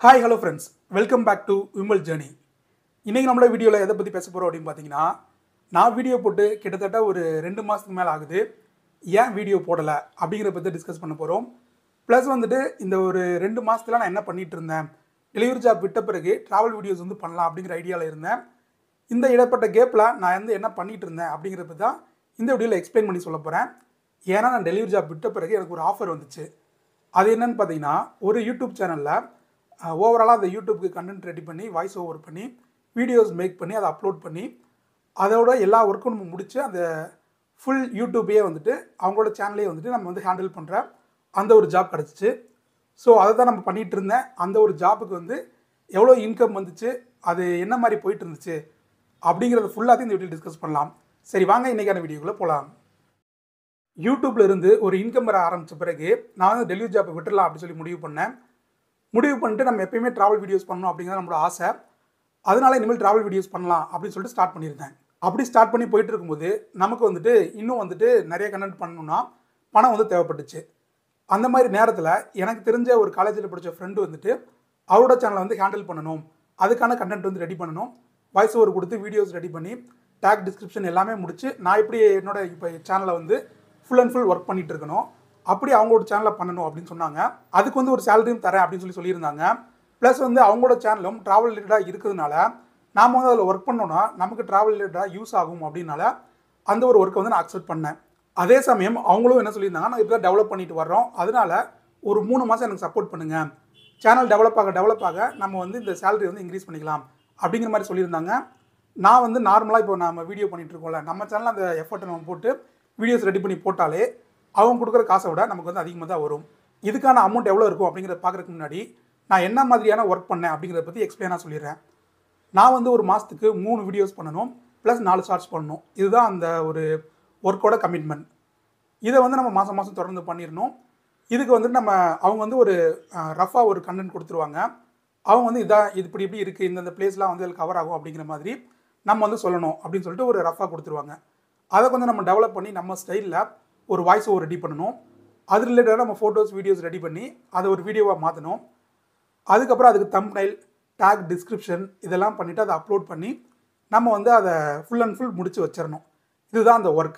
Hi hello friends, welcome back to Vimal journey. இன்றைக்கி நம்மளோட வீடியோவில் எதை பற்றி பேச போகிறோம் அப்படின்னு பார்த்தீங்கன்னா, நான் வீடியோ போட்டு கிட்டத்தட்ட ஒரு 2 மாதத்துக்கு மேலே ஆகுது. ஏன் வீடியோ போடலை அப்படிங்கிறத பற்றி டிஸ்கஸ் பண்ண போகிறோம். ப்ளஸ் வந்துட்டு இந்த ஒரு 2 மாதத்தில் நான் என்ன பண்ணிகிட்டு இருந்தேன், டெலிவரி ஜாப் விட்ட பிறகு ட்ராவல் வீடியோஸ் வந்து பண்ணலாம் அப்படிங்கிற ஐடியாவில் இருந்தேன். இந்த இடப்பட்ட கேப்பில் நான் வந்து என்ன பண்ணிகிட்டு இருந்தேன் அப்படிங்கிறத தான் இந்த வீடியோவில் எக்ஸ்பிளைன் பண்ணி சொல்ல போகிறேன். ஏன்னா நான் டெலிவரி ஜாப் விட்ட பிறகு எனக்கு ஒரு ஆஃபர் வந்துச்சு. அது என்னன்னு பார்த்தீங்கன்னா, ஒரு யூடியூப் சேனலில் ஓவராலாக அந்த யூடியூப்க்கு கண்டென்ட் ரெடி பண்ணி வாய்ஸ் ஓவர் பண்ணி வீடியோஸ் மேக் பண்ணி அதை அப்லோட் பண்ணி அதோட எல்லா ஒர்க்கும் நம்ம முடித்து அந்த ஃபுல் யூடியூப்பையே வந்துட்டு அவங்களோட சேனலே வந்துட்டு நம்ம வந்து ஹேண்டில் பண்ணுற அந்த ஒரு ஜாப் கிடச்சிச்சு. ஸோ அதை தான் நம்ம பண்ணிகிட்டு இருந்தேன். அந்த ஒரு ஜாப்புக்கு வந்து எவ்வளோ இன்கம் வந்துச்சு, அது என்ன மாதிரி போயிட்டு இருந்துச்சு அப்படிங்கிறத ஃபுல்லாத்தையும் இந்த வீடியோ டிஸ்கஸ் பண்ணலாம். சரி வாங்க இன்றைக்கான வீடியோக்குள்ளே போகலாம். யூடியூப்பில் இருந்து ஒரு இன்கம் வர ஆரம்பித்த பிறகு நான் வந்து டெலிவரி ஜாப்பை விட்டுடலாம் அப்படின்னு சொல்லி முடிவு பண்ணிட்டு நம்ம எப்பயுமே ட்ராவல் வீடியோஸ் பண்ணணும் அப்படிங்கிறது நம்மளோட ஆசை. அதனால இனிமேல் ட்ராவல் வீடியோஸ் பண்ணலாம் அப்படின்னு சொல்லிட்டு ஸ்டார்ட் பண்ணியிருந்தேன். அப்படி ஸ்டார்ட் பண்ணி போயிட்டு இருக்கும்போது நமக்கு வந்துட்டு இன்னும் வந்துட்டு நிறைய கண்டென்ட் பண்ணணும்னா பணம் வந்து தேவைப்பட்டுச்சு. அந்த மாதிரி நேரத்தில் எனக்கு தெரிஞ்ச ஒரு காலேஜில் படித்த ஃப்ரெண்டு வந்துட்டு அவரோட சேனலை வந்து ஹேண்டில் பண்ணணும், அதுக்கான கண்டென்ட் வந்து ரெடி பண்ணணும், வாய்ஸ் ஓவர் கொடுத்து வீடியோஸ் ரெடி பண்ணி டேக் டிஸ்கிரிப்ஷன் எல்லாமே முடிச்சு நான் இப்படி என்னோட இப்போ சேனலை வந்து ஃபுல் அண்ட் ஃபுல் ஒர்க் பண்ணிகிட்டு இருக்கணும், அப்படி அவங்களோட சேனலை பண்ணணும் அப்படின்னு சொன்னாங்க. அதுக்கு வந்து ஒரு சேலரியும் தரேன் அப்படின்னு சொல்லியிருந்தாங்க. ப்ளஸ் வந்து அவங்களோட சேனலும் ட்ராவல் ரிலேட்டடாக இருக்கிறதுனால நாம் வந்து அதில் ஒர்க் பண்ணோன்னா நமக்கு ட்ராவல் ரிலேட்டடாக யூஸ் ஆகும் அப்படின்னால அந்த ஒரு ஒர்க்கை வந்து நான் அக்செப்ட் பண்ணேன். அதே சமயம் அவங்களும் என்ன சொல்லியிருந்தாங்க, நான் இப்போ தான் டெவலப் பண்ணிட்டு வர்றோம், அதனால ஒரு 3 மாதம் எனக்கு சப்போர்ட் பண்ணுங்கள், சேனல் டெவலப் ஆக நம்ம வந்து இந்த சேலரி வந்து இன்க்ரீஸ் பண்ணிக்கலாம் அப்படிங்கிற மாதிரி சொல்லியிருந்தாங்க. நான் வந்து நார்மலாக இப்போ நம்ம வீடியோ பண்ணிகிட்டு இருக்கோம்ல, நம்ம சேனலில் அந்த எஃபர்ட்டை நம்ம போட்டு வீடியோஸ் ரெடி பண்ணி போட்டாலே அவங்க கொடுக்குற காசை விட நமக்கு வந்து அதிகமாக தான் வரும். இதுக்கான அமௌண்ட் எவ்வளோ இருக்கும் அப்படிங்கிறத பார்க்குறதுக்கு முன்னாடி நான் என்ன மாதிரியான ஒர்க் பண்ணேன் அப்படிங்கிறத பற்றி எக்ஸ்பிளைனாக சொல்லிடுறேன். நான் வந்து ஒரு மாதத்துக்கு 3 வீடியோஸ் பண்ணணும், ப்ளஸ் 4 ஷார்ட்ஸ் பண்ணணும். இதுதான் அந்த ஒரு ஒர்க்கோட கமிட்மெண்ட். இதை வந்து நம்ம மாதம் மாதம் தொடர்ந்து பண்ணிடணும். இதுக்கு வந்து அவங்க வந்து ஒரு ரஃபாக ஒரு கண்டென்ட் கொடுத்துருவாங்க. அவங்க வந்து இது இப்படி இருக்குது, இந்த பிளேஸ்லாம் வந்து அதில் கவர் ஆகும் அப்படிங்கிற மாதிரி நம்ம வந்து சொல்லணும் அப்படின்னு சொல்லிட்டு ஒரு ரஃபாக கொடுத்துருவாங்க. அதை கொஞ்சம் நம்ம டெவலப் பண்ணி நம்ம ஸ்டைலில் ஒரு வாய்ஸ் ஓவர் ரெடி பண்ணணும். அது ரிலேட்டடாக நம்ம ஃபோட்டோஸ் வீடியோஸ் ரெடி பண்ணி அதை ஒரு வீடியோவாக மாற்றணும். அதுக்கப்புறம் அதுக்கு தம்ப்நெயில், டேக், டிஸ்கிரிப்ஷன் இதெல்லாம் பண்ணிவிட்டு அதை அப்லோட் பண்ணி நம்ம வந்து அதை ஃபுல் அண்ட் ஃபுல் முடித்து வச்சிடணும். இதுதான் அந்த ஒர்க்.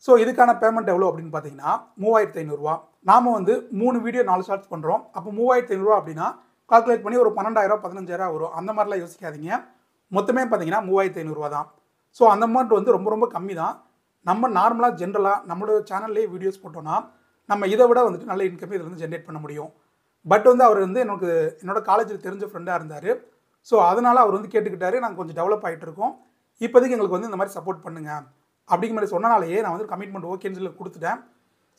ஸோ இதுக்கான பேமெண்ட் எவ்வளோ அப்படின்னு பார்த்தீங்கன்னா 3500 ரூபா. நாம் வந்து 3 வீடியோ 4 ஷார்ட்ஸ் பண்ணுறோம். அப்போ 3500 ரூபா அப்படின்னா கால்குலேட் பண்ணி ஒரு 12,000 15,000 வரும். அந்த மாதிரிலாம் யோசிக்காதீங்க. மொத்தமே பார்த்தீங்கன்னா 3500 ரூபா தான். ஸோ அந்த அமௌண்ட் வந்து ரொம்ப ரொம்ப கம்மி தான். நம்ம நார்மலாக ஜென்ரலாக நம்மளோட சேனல்லே வீடியோஸ் போட்டோன்னா நம்ம இதை விட வந்துட்டு நல்ல இன்கம் இதில் வந்து ஜென்ரேட் பண்ண முடியும். பட் வந்து அவர் வந்து என்னோட காலேஜில் தெரிஞ்ச ஃப்ரெண்டாக இருந்தார். ஸோ அதனால் அவர் வந்து கேட்டுக்கிட்டாரு, நாங்கள் கொஞ்சம் டெவலப் ஆகிட்டு இருக்கோம், இப்போதைக்கு எங்களுக்கு வந்து இந்த மாதிரி சப்போர்ட் பண்ணுங்கள் அப்படிங்கிற மாதிரி சொன்னனாலேயே நான் வந்து கமிட்மெண்ட் ஓகேன்னு சொல்லி கொடுத்துட்டேன்.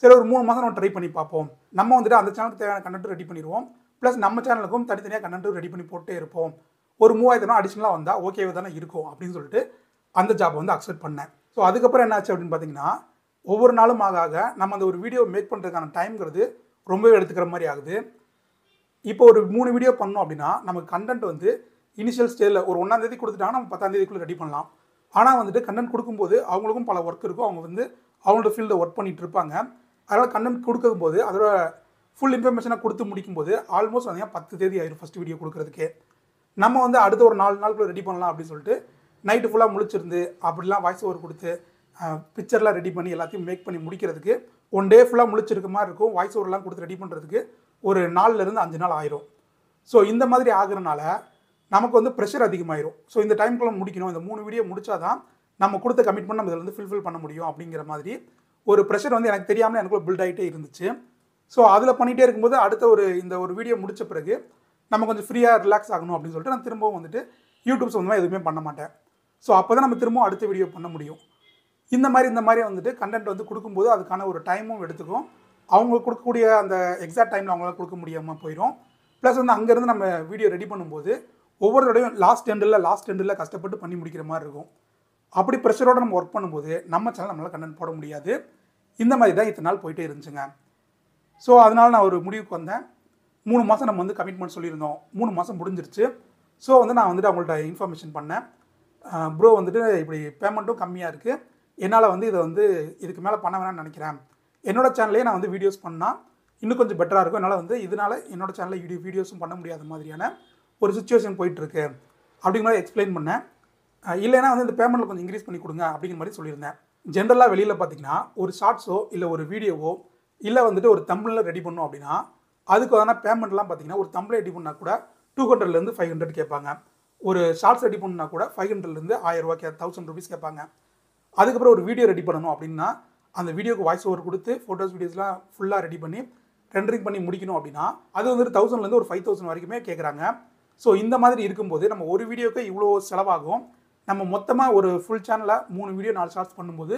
சரி ஒரு 3 மாதம் நம்ம ட்ரை பண்ணி பார்ப்போம், நம்ம வந்துட்டு அந்த சேனலுக்கு தேவையான கண்டென்ட் ரெடி பண்ணிடுவோம், ப்ளஸ் நம்ம சேனலுக்கும் தனித்தனியாக கண்டென்ட்டும் ரெடி பண்ணி போட்டே இருப்போம், ஒரு 3000 அடிஷனலாக வந்தால் ஓகேவே தானே இருக்கும் அப்படின்னு சொல்லிட்டு அந்த ஜாப் வந்து அக்செப்ட் பண்ணேன். ஸோ அதுக்கப்புறம் என்ன ஆச்சு அப்படின்னு பார்த்தீங்கன்னா, ஒவ்வொரு நாளும் ஆக நம்ம அந்த ஒரு வீடியோ மேக் பண்ணுறதுக்கான டைம்ங்கிறது ரொம்பவே எடுத்துக்கிற மாதிரி ஆகுது. இப்போ ஒரு 3 வீடியோ பண்ணோம் அப்படின்னா நமக்கு கண்டென்ட் வந்து இனிஷியல் ஸ்டேஜில் ஒரு 1ஆம் தேதி கொடுத்துட்டாங்கன்னா நம்ம 10ஆம் தேதிக்குள்ளே ரெடி பண்ணலாம். ஆனால் வந்துட்டு கண்டென்ட் கொடுக்கும்போது அவங்களுக்கும் பல ஒர்க் இருக்கும், அவங்க வந்து அவங்களோட ஃபீல்டில் ஒர்க் பண்ணிகிட்டு இருப்பாங்க. அதனால் கண்டென்ட் கொடுக்கும்போது அதோட ஃபுல் இன்ஃபர்மேஷனாக கொடுத்து முடிக்கும்போது ஆல்மோஸ்ட் பார்த்தீங்கன்னா 10 தேதி ஆயிடும் ஃபஸ்ட் வீடியோ கொடுக்குறதுக்கே. நம்ம வந்து அடுத்த ஒரு 4 நாளுக்குள்ளே ரெடி பண்ணலாம் அப்படின்னு சொல்லிட்டு நைட்டு ஃபுல்லாக முழிச்சிருந்து அப்படிலாம் வாய்ஸ் ஓவர் கொடுத்து பிக்சர்லாம் ரெடி பண்ணி எல்லாத்தையும் மேக் பண்ணி முடிக்கிறதுக்கு 1 டே ஃபுல்லாக முழிச்சிருக்க மாதிரி இருக்கும். வாய்ஸ் ஓவர்லாம் கொடுத்து ரெடி பண்ணுறதுக்கு ஒரு 4லேருந்து 5 நாள் ஆயிரும். ஸோ இந்த மாதிரி ஆகுறதுனால நமக்கு வந்து ப்ரெஷர் அதிகமாயிரும். ஸோ இந்த டைம்குள்ளே முடிக்கணும், இந்த 3 வீடியோ முடித்தா தான் நம்ம கொடுத்த கமிட்மெண்ட் நம்ம இதில் வந்து ஃபில்ஃபில் பண்ண முடியும் அப்படிங்கிற மாதிரி ஒரு ப்ரெஷர் வந்து எனக்கு தெரியாமல் எனக்குள்ளே பில்ட் ஆகிட்டே இருந்துச்சு. ஸோ அதில் பண்ணிகிட்டே இருக்கும்போது அடுத்த இந்த ஒரு வீடியோ முடித்த பிறகு நம்ம கொஞ்சம் ஃப்ரீயாக ரிலாக்ஸ் ஆகணும் அப்படின்னு சொல்லிட்டு நான் திரும்பவும் வந்துட்டு யூடியூப் சம்மந்தமாக எதுவுமே பண்ண மாட்டேன். ஸோ அப்போ தான் நம்ம திரும்பவும் அடுத்த வீடியோ பண்ண முடியும். இந்த மாதிரி வந்துட்டு கண்டென்ட் வந்து கொடுக்கும்போது அதுக்கான ஒரு டைமும் எடுத்துக்கும். அவங்க கொடுக்கக்கூடிய அந்த எக்ஸாக்ட் டைமில் அவங்களால கொடுக்க முடியாமல் போயிடும். ப்ளஸ் வந்து அங்கேருந்து நம்ம வீடியோ ரெடி பண்ணும்போது ஒவ்வொரு தடையும் லாஸ்ட் எண்டில் கஷ்டப்பட்டு பண்ணி முடிக்கிற மாதிரி இருக்கும். அப்படி ப்ரெஷரோடு நம்ம ஒர்க் பண்ணும்போது நம்ம சேனல் நம்மளால் கண்டென்ட் போட முடியாது. இந்த மாதிரி தான் இத்தனை நாள் போயிட்டே இருந்துச்சுங்க. ஸோ அதனால் நான் ஒரு முடிவுக்கு வந்தேன். 3 மாதம் நம்ம வந்து கமிட்மெண்ட் சொல்லியிருந்தோம், 3 மாதம் முடிஞ்சிருச்சு. ஸோ வந்து நான் வந்துட்டு அவங்கள்ட்ட இன்ஃபர்மேஷன் பண்ணேன், ப்ரோ வந்துட்டு இப்படி பேமெண்ட்டும் கம்மியாக இருக்குது, என்னால் வந்து இதை வந்து இதுக்கு மேலே பண்ண வேணாம்னு நினைக்கிறேன், என்னோடய சேனல்லே நான் வந்து வீடியோஸ் பண்ணால் இன்னும் கொஞ்சம் பெட்டராக இருக்கும். என்னால் வந்து இதனால் என்னோட சேனலில் வீடியோஸும் பண்ண முடியாத மாதிரியான ஒரு சுச்சுவேஷன் போயிட்டுருக்கு அப்படிங்கிற மாதிரி எக்ஸ்பிளைன் பண்ணேன். இல்லைனா வந்து இந்த பேமெண்ட்டில் கொஞ்சம் இன்க்ரீஸ் பண்ணி கொடுங்க அப்படிங்கிற மாதிரி சொல்லியிருந்தேன். ஜென்ரலாக வெளியில் பார்த்தீங்கன்னா ஒரு ஷார்ட்ஸோ இல்லை ஒரு வீடியோவோ இல்லை வந்துட்டு ஒரு தம்ப்நெயில் ரெடி பண்ணோம் அப்படின்னா அதுக்கான பேமெண்ட்லாம் பார்த்தீங்கன்னா ஒரு தம்ப்நெயில் ரெடி பண்ணால் கூட 200லேருந்து 500 கேட்பாங்க. ஒரு ஷார்ட்ஸ் ரெடி பண்ணா கூட 500லேருந்து 1000 ரூபா 1000 ருபீஸ் கேட்பாங்க. அதுக்கப்புறம் ஒரு வீடியோ ரெடி பண்ணணும் அப்படின்னா அந்த வீடியோக்கு வாய்ஸ் ஓவர் கொடுத்து ஃபோட்டோஸ் வீடியோஸ்லாம் ஃபுல்லாக ரெடி பண்ணி ரெண்டரிங் பண்ணி முடிக்கணும் அப்படின்னா அது வந்துட்டு 1000லேருந்து ஒரு 5000 வரைக்குமே கேட்குறாங்க. ஸோ இந்த மாதிரி இருக்கும்போது நம்ம ஒரு வீடியோக்கு இவ்வளோ செலவாகும். நம்ம மொத்தமாக ஒரு ஃபுல் சேனலில் 3 வீடியோ 4 ஷார்ட்ஸ் பண்ணும்போது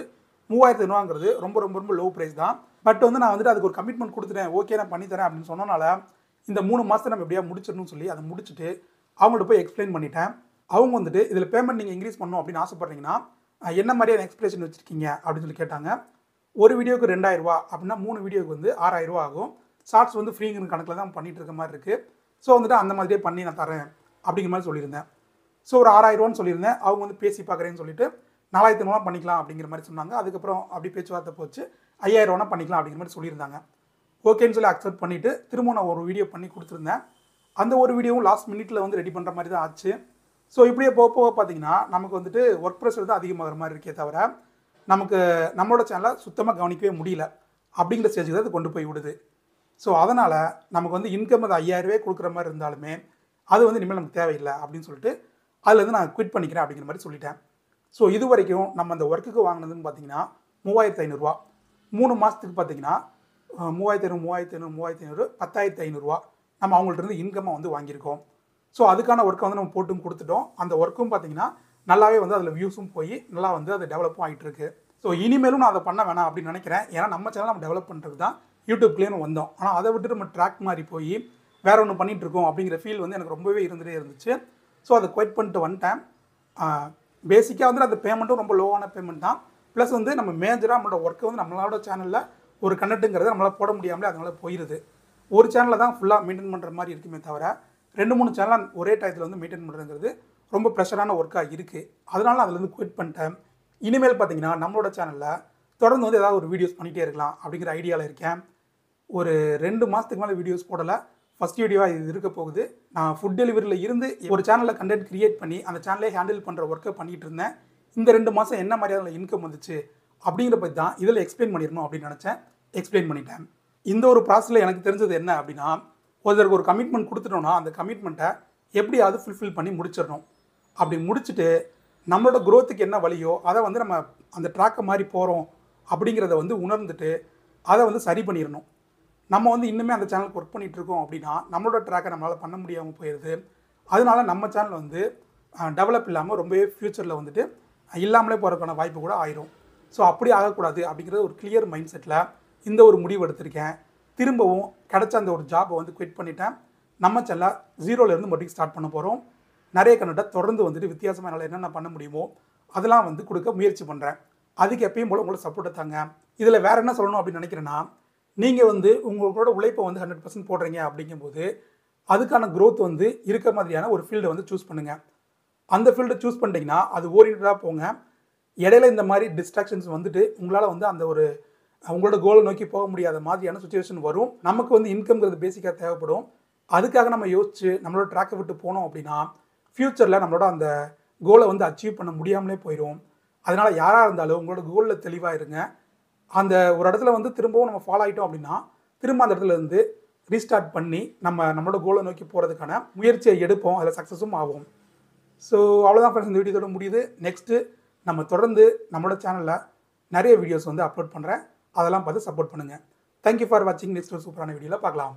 3500ங்கிறது ரொம்ப ரொம்ப ரொம்ப லோ ப்ரைஸ் தான். பட் வந்து நான் வந்துட்டு அதுக்கு ஒரு கமிட்மெண்ட் கொடுத்துட்டேன், ஓகே நான் பண்ணித்தரேன் அப்படின்னு சொன்னனால இந்த 3 மாதத்தை நம்ம எப்படியா முடிச்சிடணும்னு சொல்லி அதை முடிச்சுட்டு அவங்கள்ட்ட போய் எக்ஸ்பிளைன் பண்ணிட்டேன். அவங்க வந்துட்டு இதில் பேமெண்ட் நீங்கள் இன்க்ரீஸ் பண்ணணும் அப்படின்னு ஆசைப்பட்றீங்கன்னா என்ன மாதிரியான எக்ஸ்பிரேஷன் வச்சுருக்கீங்க அப்படின்னு சொல்லி கேட்டாங்க. ஒரு வீடியோக்கு 2000 ரூபா அப்படின்னா 3 வீடியோக்கு வந்து 6000 ரூபா ஆகும். ஷார்ட்ஸ் வந்து ஃப்ரீங்கிற கணக்கில் தான் பண்ணிகிட்டு இருக்க மாதிரி இருக்குது. ஸோ வந்துட்டு அந்த மாதிரியே பண்ணி நான் தரேன் அப்படிங்கிற மாதிரி சொல்லியிருந்தேன். ஸோ ஒரு 6000 ரூபான்னு சொல்லியிருந்தேன். அவங்க வந்து பேசி பார்க்குறேன்னு சொல்லிட்டு 4500 பண்ணிக்கலாம் அப்படிங்கிற மாதிரி சொன்னாங்க. அதுக்கப்புறம் அப்படி பேச்சுவார்த்தை போச்சு 5000 ரூபா பண்ணிக்கலாம் அப்படிங்கிற மாதிரி சொல்லியிருந்தாங்க. ஓகேன்னு சொல்லி அக்செப்ட் பண்ணிவிட்டு திரும்ப நான் ஒரு வீடியோ பண்ணி கொடுத்துருந்தேன். அந்த ஒரு வீடியோவும் லாஸ்ட் மினிட்ல வந்து ரெடி பண்ணுற மாதிரி தான் ஆச்சு. ஸோ இப்படியே போக போக பார்த்தீங்கன்னா நமக்கு வந்துட்டு ஒர்க் ப்ரெஷர் தான் அதிகமாகிற மாதிரி இருக்கே தவிர நமக்கு நம்மளோட சேனலை சுத்தமாக கவனிக்கவே முடியல அப்படிங்கிற ஸ்டேஜுக்கு தான் அது கொண்டு போய் விடுது. ஸோ அதனால் நமக்கு வந்து இன்கம் அது 5000 ரூபாய் கொடுக்குற மாதிரி இருந்தாலுமே அது வந்து இனிமேல் நமக்கு தேவையில்லை அப்படின்னு சொல்லிட்டு அதுலேருந்து நான் குவிட் பண்ணிக்கிறேன் அப்படிங்கிற மாதிரி சொல்லிட்டேன். ஸோ இது வரைக்கும் நம்ம அந்த ஒர்க்குக்கு வாங்கினதுன்னு பார்த்தீங்கன்னா 3500 ரூபா. 3 மாதத்துக்கு பார்த்தீங்கன்னா 3500 10500 ரூபா நம்ம அவங்கள்ட்ட இருந்து இன்கம்மாக வந்து வாங்கியிருக்கோம். ஸோ அதுக்கான ஒர்க்கை வந்து நம்ம போட்டும் கொடுத்துட்டோம். அந்த ஒர்க்கும் பார்த்தீங்கன்னா நல்லாவே வந்து அதில் வியூஸும் போய் நல்லா வந்து அது டெவலப்பும் ஆகிட்டு இருக்கு. ஸோ இனிமேலும் நான் அதை பண்ண வேணாம் அப்படின்னு நினைக்கிறேன். ஏன்னா நம்ம சேனல் நம்ம டெவலப் பண்ணுறது தான் யூடியூப்லேயும் வந்தோம். ஆனால் அதை விட்டு நம்ம ட்ராக் மாதிரி போய் வேற ஒன்று பண்ணிகிட்டு இருக்கோம் அப்படிங்கிற ஃபீல் வந்து எனக்கு ரொம்பவே இருந்துகிட்டே இருந்துச்சு. ஸோ அதை குவைட் பண்ணிட்டு வந்துட்டேன். பேசிக்காக வந்து அந்த பேமெண்ட்டும் ரொம்ப லோவான பேமெண்ட் தான். ப்ளஸ் வந்து நம்ம மேஜராக நம்மளோட ஒர்க்கை வந்து நம்மளோட சேனலில் ஒரு கண்டென்ட்டுங்கிறத நம்மளால் போட முடியாமலே அதனால் போயிடுது. ஒரு சேனலில் தான் ஃபுல்லாக மெயின்டைன் பண்ணுற மாதிரி இருக்குமே தவிர 2-3 சேனல் ஒரே டயத்தில் வந்து மெயின்டைன் பண்ணுறதுங்கிறது ரொம்ப ப்ரெஷரான ஒர்க்காக இருக்குது. அதனால அதுலேருந்து குவிட் பண்ணிட்டேன். இனிமேல் பார்த்தீங்கன்னா நம்மளோட சேனலில் தொடர்ந்து வந்து ஏதாவது ஒரு வீடியோஸ் பண்ணிகிட்டே இருக்கலாம் அப்படிங்கிற ஐடியாவில் இருக்கேன். ஒரு 2 மாதத்துக்கு மேலே வீடியோஸ் போடலை. ஃபஸ்ட் வீடியோவாக இது இருக்க போகுது. நான் ஃபுட் டெலிவரியில் இருந்து ஒரு சேனலில் கண்டென்ட் கிரியேட் பண்ணி அந்த சேனலே ஹேண்டில் பண்ணுற ஒர்க்கை பண்ணிகிட்டு இருந்தேன். இந்த 2 மாதம் என்ன மாதிரியான இன்கம் வந்துச்சு அப்படிங்கிற பற்றி தான் இதில் எக்ஸ்பிளைன் பண்ணிடணும் அப்படின்னு நினச்சேன். எக்ஸ்பிளைன் பண்ணிட்டேன். இந்த ஒரு ப்ராசஸில் எனக்கு தெரிஞ்சது என்ன அப்படின்னா ஒருத்தருக்கு ஒரு கமிட்மெண்ட் கொடுத்துட்டோன்னா அந்த கமிட்மெண்ட்டை எப்படியாவது ஃபுல்ஃபில் பண்ணி முடிச்சிடணும். அப்படி முடிச்சுட்டு நம்மளோட க்ரோத்துக்கு என்ன வழியோ அதை வந்து நம்ம அந்த ட்ராக்கை மாதிரி போகிறோம் அப்படிங்கிறத வந்து உணர்ந்துட்டு அதை வந்து சரி பண்ணிடணும். நம்ம வந்து இன்னுமே அந்த சேனலுக்கு ஒர்க் பண்ணிகிட்டு இருக்கோம் அப்படின்னா நம்மளோட ட்ராக்கை நம்மளால் பண்ண முடியாமல் போயிடுது. அதனால நம்ம சேனல் வந்து டெவலப் இல்லாமல் ரொம்பவே ஃப்யூச்சரில் வந்துட்டு இல்லாமலே போகிறதுக்கான வாய்ப்பு கூட ஆயிரும். ஸோ அப்படி ஆகக்கூடாது அப்படிங்கிற ஒரு கிளியர் மைண்ட் செட்டில் இந்த ஒரு முடிவு எடுத்திருக்கேன். திரும்பவும் கிடச்ச அந்த ஒரு ஜாபை வந்து குவிட் பண்ணிட்டேன். நம்ம சேனலை 0லேருந்து மறுபடியும் ஸ்டார்ட் பண்ண போகிறோம். நிறைய கண்டென்ட்டை தொடர்ந்து வந்துட்டு வித்தியாசமாக என்னால் என்னென்ன பண்ண முடியுமோ அதெல்லாம் வந்து கொடுக்க முயற்சி பண்ணுறேன். அதுக்கு எப்பயும் போல் உங்களை சப்போர்ட்டை தாங்க. இதில் வேறு என்ன சொல்லணும் அப்படின்னு நினைக்கிறேன்னா நீங்கள் வந்து உங்களோட உழைப்பை வந்து 100% போடுறீங்க அப்படிங்கும்போது அதுக்கான க்ரோத் வந்து இருக்க மாதிரியான ஒரு ஃபீல்டை வந்து சூஸ் பண்ணுங்கள். அந்த ஃபீல்டை சூஸ் பண்ணிட்டீங்கன்னா அது ஓரியன்டாக போங்க. இடையில இந்த மாதிரி டிஸ்ட்ராக்ஷன்ஸ் வந்துட்டு உங்களால் வந்து அந்த ஒரு உங்களோட கோலை நோக்கி போக முடியாத மாதிரியான சுச்சுவேஷன் வரும். நமக்கு வந்து இன்கம்ங்கிறது பேசிக்காக தேவைப்படும். அதுக்காக நம்ம யோசிச்சு நம்மளோட ட்ராக்கை விட்டு போனோம் அப்படின்னா ஃப்யூச்சரில் நம்மளோட அந்த கோலை வந்து அச்சீவ் பண்ண முடியாமலே போயிடும். அதனால் யாராக இருந்தாலும் உங்களோட கோலில் தெளிவாக இருங்க. அந்த ஒரு இடத்துல வந்து திரும்பவும் நம்ம ஃபாலோ ஆகிட்டோம் அப்படின்னா திரும்ப அந்த இடத்துல இருந்து ரீஸ்டார்ட் பண்ணி நம்மளோட கோலை நோக்கி போகிறதுக்கான முயற்சியை எடுப்போம். அதில் சக்ஸஸும் ஆகும். ஸோ அவ்வளோதான் ஃப்ரெண்ட்ஸ், இந்த வீடியோட முடியுது. நெக்ஸ்ட்டு நம்ம தொடர்ந்து நம்மளோட சேனலில் நிறைய வீடியோஸ் வந்து அப்லோட் பண்ணுறேன். அதெல்லாம் பார்த்து சப்போர்ட் பண்ணுங்கள். தேங்க்யூ ஃபார் வாட்சிங். நெக்ஸ்ட் ஒரு சூப்பரான வீடியோவில் பார்க்கலாம்.